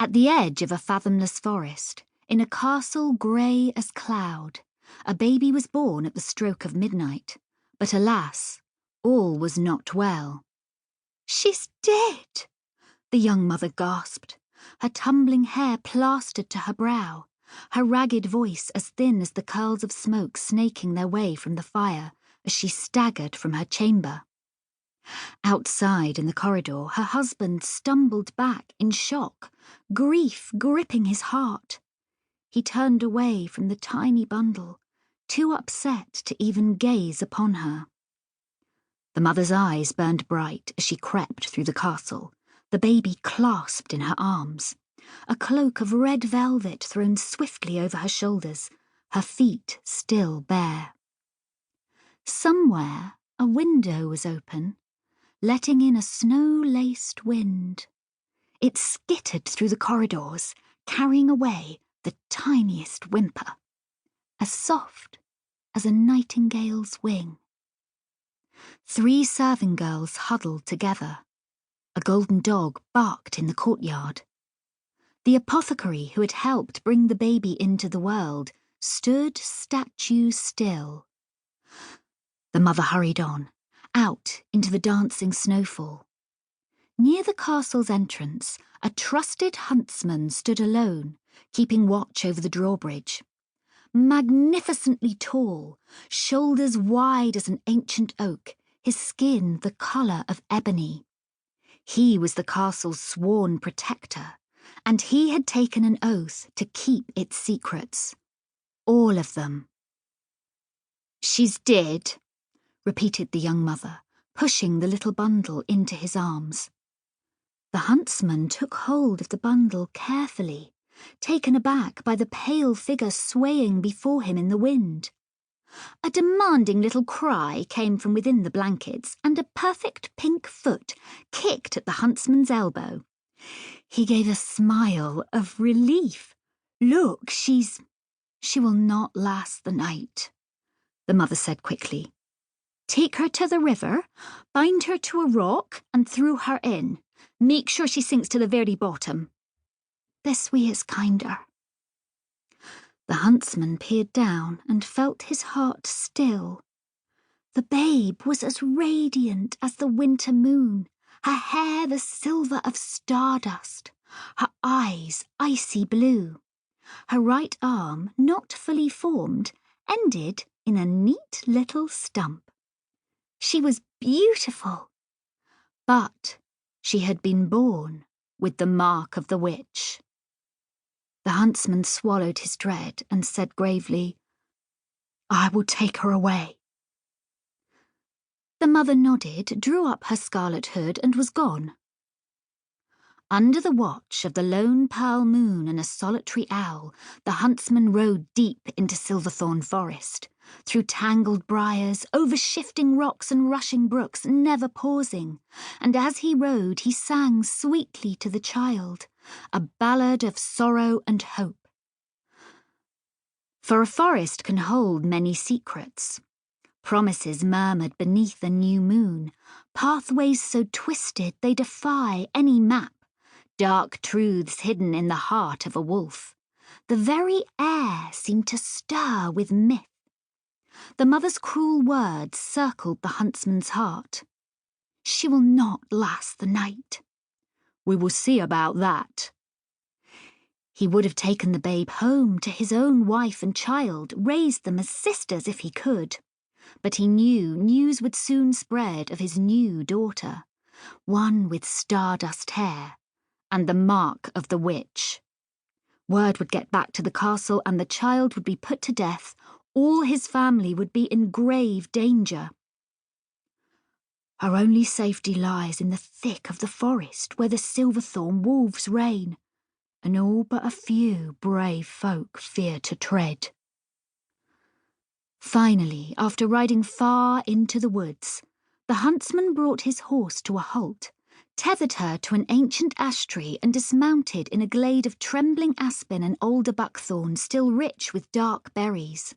At the edge of a fathomless forest, in a castle grey as cloud, a baby was born at the stroke of midnight. But alas, all was not well. "She's dead!" the young mother gasped, her tumbling hair plastered to her brow, her ragged voice as thin as the curls of smoke snaking their way from the fire as she staggered from her chamber. Outside in the corridor, her husband stumbled back in shock, grief gripping his heart. He turned away from the tiny bundle, too upset to even gaze upon her. The mother's eyes burned bright as she crept through the castle, the baby clasped in her arms, a cloak of red velvet thrown swiftly over her shoulders, her feet still bare. Somewhere a window was open, letting in a snow-laced wind. It skittered through the corridors, carrying away the tiniest whimper, as soft as a nightingale's wing. 3 serving girls huddled together. A golden dog barked in the courtyard. The apothecary who had helped bring the baby into the world stood statue still. The mother hurried on, out into the dancing snowfall. Near the castle's entrance, a trusted huntsman stood alone, keeping watch over the drawbridge. Magnificently tall, shoulders wide as an ancient oak, his skin the colour of ebony. He was the castle's sworn protector, and he had taken an oath to keep its secrets. All of them. "She's dead," repeated the young mother, pushing the little bundle into his arms. The huntsman took hold of the bundle carefully, taken aback by the pale figure swaying before him in the wind. A demanding little cry came from within the blankets, and a perfect pink foot kicked at the huntsman's elbow. He gave a smile of relief. "Look, she will not last the night," the mother said quickly. "Take her to the river, bind her to a rock, and throw her in. Make sure she sinks to the very bottom. This way is kinder." The huntsman peered down and felt his heart still. The babe was as radiant as the winter moon, her hair the silver of stardust, her eyes icy blue. Her right arm, not fully formed, ended in a neat little stump. She was beautiful, but she had been born with the mark of the witch. The huntsman swallowed his dread and said gravely, "I will take her away." The mother nodded, drew up her scarlet hood, and was gone. Under the watch of the lone pearl moon and a solitary owl, the huntsman rode deep into Silverthorne forest, through tangled briars, over shifting rocks and rushing brooks, never pausing, and as he rode he sang sweetly to the child, a ballad of sorrow and hope. For a forest can hold many secrets. Promises murmured beneath a new moon, pathways so twisted they defy any map, dark truths hidden in the heart of a wolf. The very air seemed to stir with myth. The mother's cruel words circled the huntsman's heart. "She will not last the night." "We will see about that." He would have taken the babe home to his own wife and child, raised them as sisters if he could. But he knew news would soon spread of his new daughter, one with stardust hair and the mark of the witch. Word would get back to the castle and the child would be put to death. All his family would be in grave danger. Her only safety lies in the thick of the forest where the Silverthorne wolves reign, and all but a few brave folk fear to tread. Finally, after riding far into the woods, the huntsman brought his horse to a halt, tethered her to an ancient ash tree and dismounted in a glade of trembling aspen and alder buckthorn still rich with dark berries.